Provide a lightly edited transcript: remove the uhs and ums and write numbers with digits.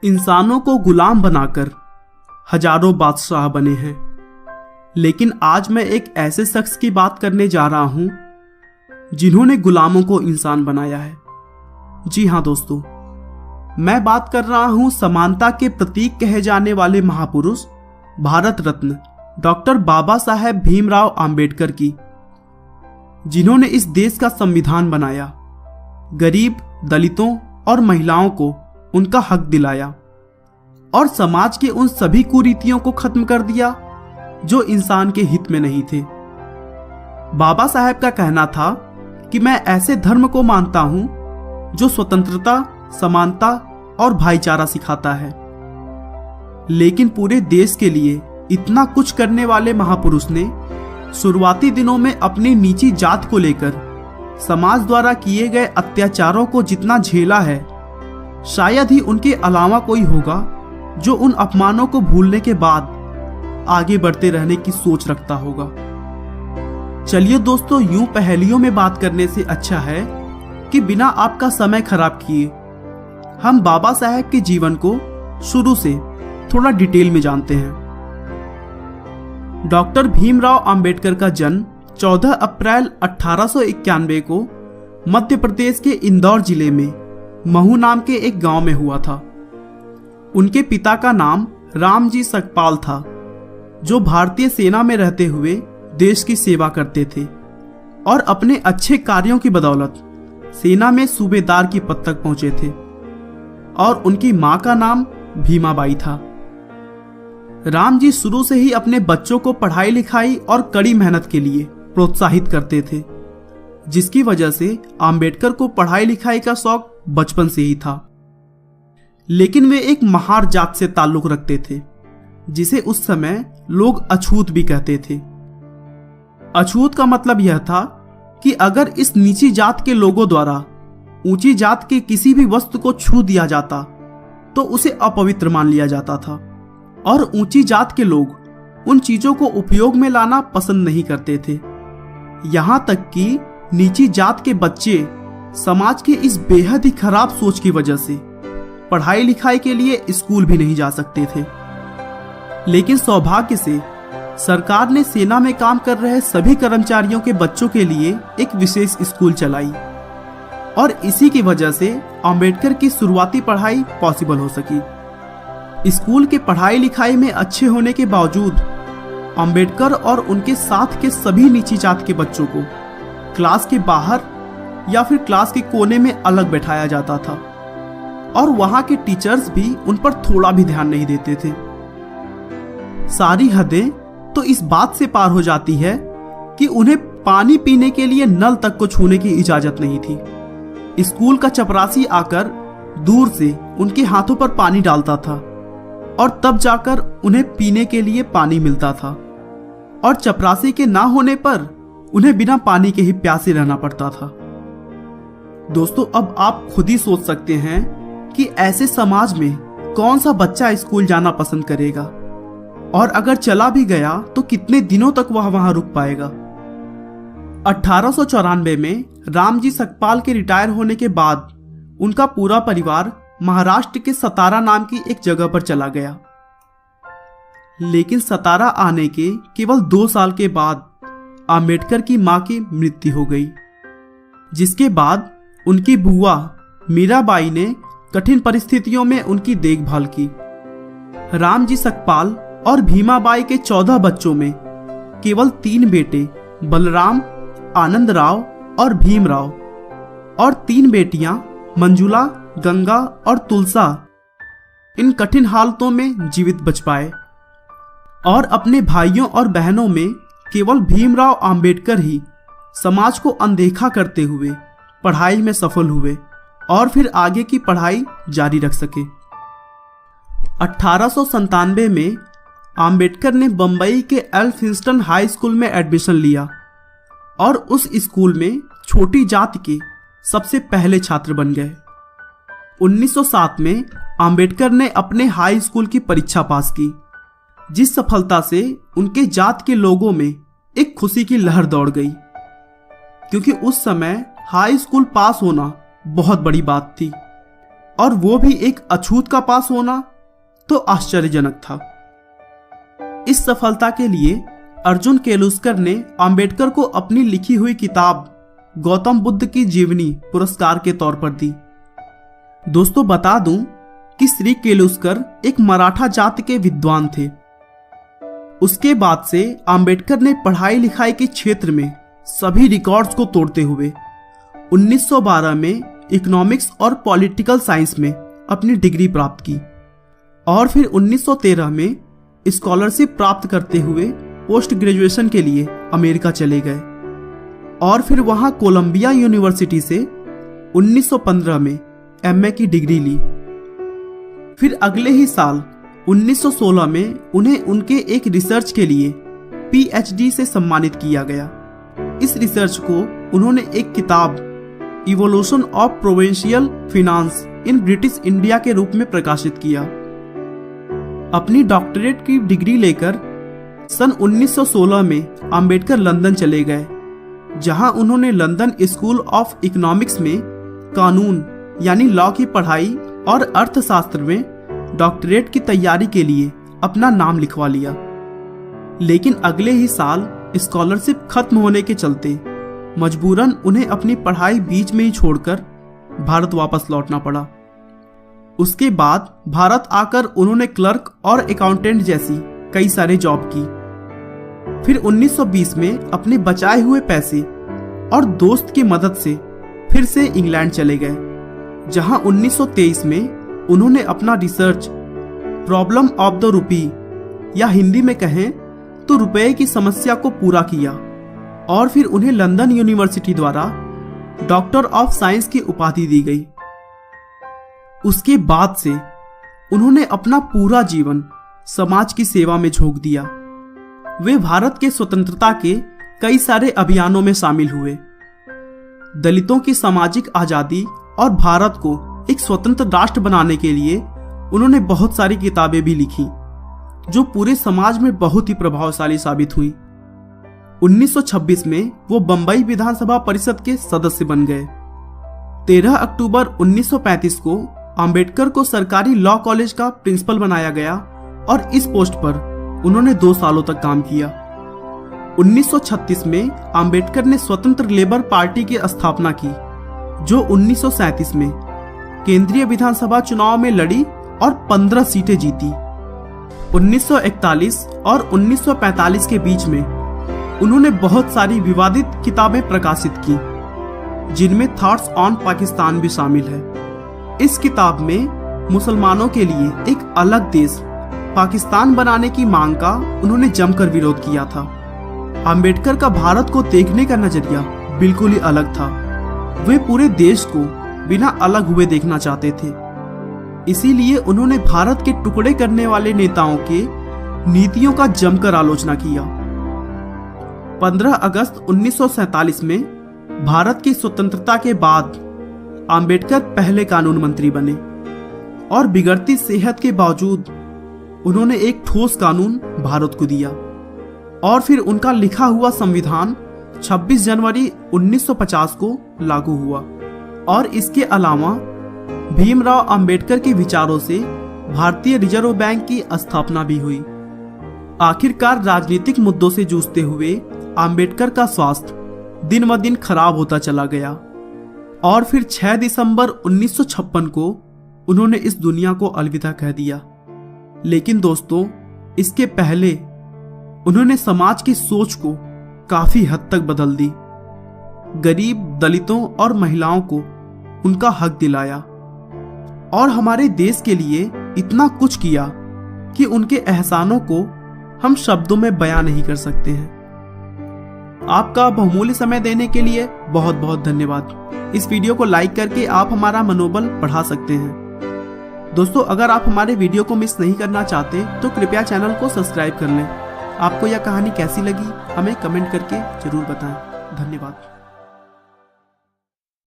इंसानों को गुलाम बनाकर हजारों बादशाह बने हैं, लेकिन आज मैं एक ऐसे शख्स की बात करने जा रहा हूं जिन्होंने गुलामों को इंसान बनाया है। जी हां दोस्तों, मैं बात कर रहा हूं समानता के प्रतीक कहे जाने वाले महापुरुष भारत रत्न डॉक्टर बाबा साहेब भीमराव अंबेडकर की, जिन्होंने इस देश का संविधान बनाया, गरीब, दलितों और महिलाओं को उनका हक दिलाया और समाज के उन सभी कुरीतियों को खत्म कर दिया जो इंसान के हित में नहीं थे। बाबा साहेब का कहना था कि मैं ऐसे धर्म को मानता हूं जो स्वतंत्रता, समानता और भाईचारा सिखाता है। लेकिन पूरे देश के लिए इतना कुछ करने वाले महापुरुष ने शुरुआती दिनों में अपनी नीची जात को लेकर समाज द्वारा किए गए अत्याचारों को जितना झेला है, शायद ही उनके अलावा कोई होगा जो उन अपमानों को भूलने के बाद आगे बढ़ते रहने की सोच रखता होगा। चलिए दोस्तों, यूं पहेलियों में बात करने से अच्छा है कि बिना आपका समय खराब किए हम बाबा साहेब के जीवन को शुरू से थोड़ा डिटेल में जानते हैं। डॉक्टर भीमराव अंबेडकर का जन्म 14 अप्रैल 1891 को मध्य प्रदेश के इंदौर जिले में महू नाम के एक गांव में हुआ था। उनके पिता का नाम रामजी सकपाल था, जो भारतीय सेना में रहते हुए देश की सेवा करते थे और अपने अच्छे कार्यों की बदौलत सेना में सूबेदार की पद तक पहुंचे थे। और उनकी मां का नाम भीमाबाई था। राम जी शुरू से ही अपने बच्चों को पढ़ाई लिखाई और कड़ी मेहनत के लिए प्रोत्साहित करते थे, जिसकी वजह से अंबेडकर को पढ़ाई लिखाई का शौक बचपन से ही था। लेकिन वे एक महार जात से ताल्लुक रखते थे, जिसे उस समय लोग अछूत भी कहते थे। अछूत का मतलब यह था कि अगर इस नीची जात के लोगों द्वारा ऊंची जात के किसी भी वस्तु को छू दिया जाता तो उसे अपवित्र मान लिया जाता था, और ऊंची जात के लोग उन चीजों को उपयोग में लाना पसंद नहीं करते थे। यहां तक कि नीची जात के बच्चे समाज के इस बेहद ही खराब सोच की वजह से पढ़ाई लिखाई के लिए स्कूल भी नहीं जा सकते थे। लेकिन सौभाग्य से सरकार ने सेना में काम कर रहे सभी कर्मचारियों के बच्चों के लिए एक विशेष स्कूल चलाई, और इसी की वजह से अंबेडकर की शुरुआती पढ़ाई पॉसिबल हो सकी। स्कूल के पढ़ाई लिखाई में अच्छे होने के बावजूद अंबेडकर और उनके साथ के सभी नीची जात के बच्चों को क्लास के बाहर या फिर क्लास के कोने में अलग बैठाया जाता था, और वहां के टीचर्स भी उन पर थोड़ा भी ध्यान नहीं देते थे। सारी हदें तो इस बात से पार हो जाती है कि उन्हें पानी पीने के लिए नल तक को छूने की इजाजत नहीं थी। स्कूल का चपरासी आकर दूर से उनके हाथों पर पानी डालता था, और तब जाकर उन्हें पीने के लिए पानी मिलता था, और चपरासी के ना होने पर उन्हें बिना पानी के ही प्यासे रहना पड़ता था। दोस्तों, अब आप खुद ही सोच सकते हैं कि ऐसे समाज में कौन सा बच्चा स्कूल जाना पसंद करेगा, और अगर चला भी गया तो कितने दिनों तक वह वहां रुक पाएगा। 1894 में रामजी सकपाल के रिटायर होने के बाद उनका पूरा परिवार महाराष्ट्र के सतारा नाम की एक जगह पर चला गया। लेकिन सतारा आने के केवल 2 साल के बाद अंबेडकर की मां की मृत्यु हो गई, जिसके बाद उनकी बुआ मीराबाई ने कठिन परिस्थितियों में उनकी देखभाल की। रामजी सकपाल और भीमाबाई के 14 बच्चों में केवल 3 बेटे बलराम, आनंदराव और भीमराव, और 3 बेटियां मंजुला, गंगा और तुलसा इन कठिन हालतों में जीवित बच पाए। और अपने भाइयों और बहनों में केवल भीमराव अंबेडकर ही समाज को अनदेखा करते हुए पढ़ाई में सफल हुए और फिर आगे की पढ़ाई जारी रख सके। 1897 में अंबेडकर ने बंबई के एल्फिंस्टन हाई स्कूल में एडमिशन लिया और उस स्कूल में छोटी जात के सबसे पहले छात्र बन गए। 1907 में अंबेडकर ने अपने हाई स्कूल की परीक्षा पास की, जिस सफलता से उनके जात के लोगों में एक खुशी की लहर दौड़ गई, क्योंकि उस समय हाई स्कूल पास होना बहुत बड़ी बात थी। और वो भी एक अछूत का पास होना तो आश्चर्यजनक था। इस सफलता के लिए अर्जुन केलुस्कर ने अंबेडकर को अपनी लिखी हुई किताब गौतम बुद्ध की जीवनी पुरस्कार के तौर पर दी। दोस्तों बता दूं कि श्री केलुस्कर एक मराठा जाति के विद्वान थे। उसके बाद से अंबेडकर ने पढ़ाई लिखाई के क्षेत्र में सभी रिकॉर्ड्स को तोड़ते हुए 1912 में इकोनॉमिक्स और पॉलिटिकल साइंस में अपनी डिग्री प्राप्त की और फिर 1913 में स्कॉलरशिप प्राप्त करते हुए पोस्ट ग्रेजुएशन के लिए अमेरिका चले गए और फिर वहां कोलंबिया यूनिवर्सिटी से 1915 में एमए की डिग्री ली। फिर अगले ही साल 1916 में उन्हें उनके एक रिसर्च के लिए पीएचडी से सम्मानित किया गया। इस रिसर्च को उन्होंने एक किताब evolution of provincial finance in British India के रूप में प्रकाशित किया। अपनी डॉक्टरेट की डिग्री लेकर सन 1916 में अंबेडकर लंदन चले गए, जहां उन्होंने लंदन स्कूल ऑफ इकोनॉमिक्स में कानून यानी लॉ की पढ़ाई और अर्थशास्त्र में डॉक्टरेट की तैयारी के लिए अपना नाम लिखवा लिया। लेकिन अगले ही साल स्कॉलरशिप खत्म होने के चलते मजबूरन उन्हें अपनी पढ़ाई बीच में ही छोड़कर भारत वापस लौटना पड़ा। उसके बाद भारत आकर उन्होंने क्लर्क और अकाउंटेंट जैसी कई सारे जॉब की। फिर 1920 में अपने बचाए हुए पैसे और दोस्त की मदद से फिर से इंग्लैंड चले गए, जहां 1923 में उन्होंने अपना research problem of the rupee या हिंदी में कहें तो रुपए की समस्या को पूरा किया और फिर उन्हें लंदन यूनिवर्सिटी द्वारा डॉक्टर ऑफ साइंस की उपाधि दी गई। उसके बाद से उन्होंने अपना पूरा जीवन समाज की सेवा में झोंक दिया। वे भारत के स्वतंत्रता के कई सारे अभियानों में शामिल हुए। दलितों की सामाजिक आजादी और भारत को एक स्वतंत्र राष्ट्र बनाने के लिए उन्होंने बहुत सारी किताबें भी लिखी, जो पूरे समाज में बहुत ही प्रभावशाली साबित हुई। 1926 में वो बंबई विधानसभा परिषद के सदस्य बन गए। 13 अक्टूबर 1935 को अंबेडकर को सरकारी लॉ कॉलेज का प्रिंसिपल बनाया गया और इस पोस्ट पर उन्होंने 2 सालों तक काम किया। 1936 में अंबेडकर ने स्वतंत्र लेबर पार्टी की स्थापना की, जो 1937 में केंद्रीय विधानसभा चुनाव में लड़ी और 15 सीटें जीती। 1941 और 1945 के बीच में उन्होंने बहुत सारी विवादित किताबें प्रकाशित की, जिनमें थॉट्स ऑन पाकिस्तान भी शामिल है। इस किताब में मुसलमानों के लिए एक अलग देश पाकिस्तान बनाने की मांग का उन्होंने जमकर विरोध किया था। अंबेडकर का भारत को देखने का नजरिया बिल्कुल ही अलग था। वे पूरे देश को बिना अलग हुए देखना चाहते थे। इसीलिए उन्होंने भारत के टुकड़े करने वाले नेताओं के नीतियों का जमकर आलोचना किया। 15 अगस्त 1947 में भारत की स्वतंत्रता के बाद अंबेडकर पहले कानून मंत्री बने और बिगड़ती सेहत के बावजूद उन्होंने एक ठोस कानून भारत को दिया और फिर उनका लिखा हुआ संविधान 26 जनवरी 1950 को लागू हुआ। और इसके अलावा भीमराव अंबेडकर के विचारों से भारतीय रिजर्व बैंक की स्थापना भी हुई। आखिरकार राजनीतिक मुद्दों से जूझते हुए अंबेडकर का स्वास्थ्य दिन ब दिन खराब होता चला गया और फिर 6 दिसंबर 1956 को उन्होंने इस दुनिया को अलविदा कह दिया। लेकिन दोस्तों, इसके पहले उन्होंने समाज की सोच को काफी हद तक बदल दी। गरीब, दलितों और महिलाओं को उनका हक दिलाया और हमारे देश के लिए इतना कुछ किया कि उनके एहसानों को हम शब्दों में बयां नहीं कर सकते हैं। आपका बहुमूल्य समय देने के लिए बहुत बहुत धन्यवाद। इस वीडियो को लाइक करके आप हमारा मनोबल बढ़ा सकते हैं। दोस्तों, अगर आप हमारे वीडियो को मिस नहीं करना चाहते तो कृपया चैनल को सब्सक्राइब कर लें। आपको यह कहानी कैसी लगी हमें कमेंट करके जरूर बताएं। धन्यवाद।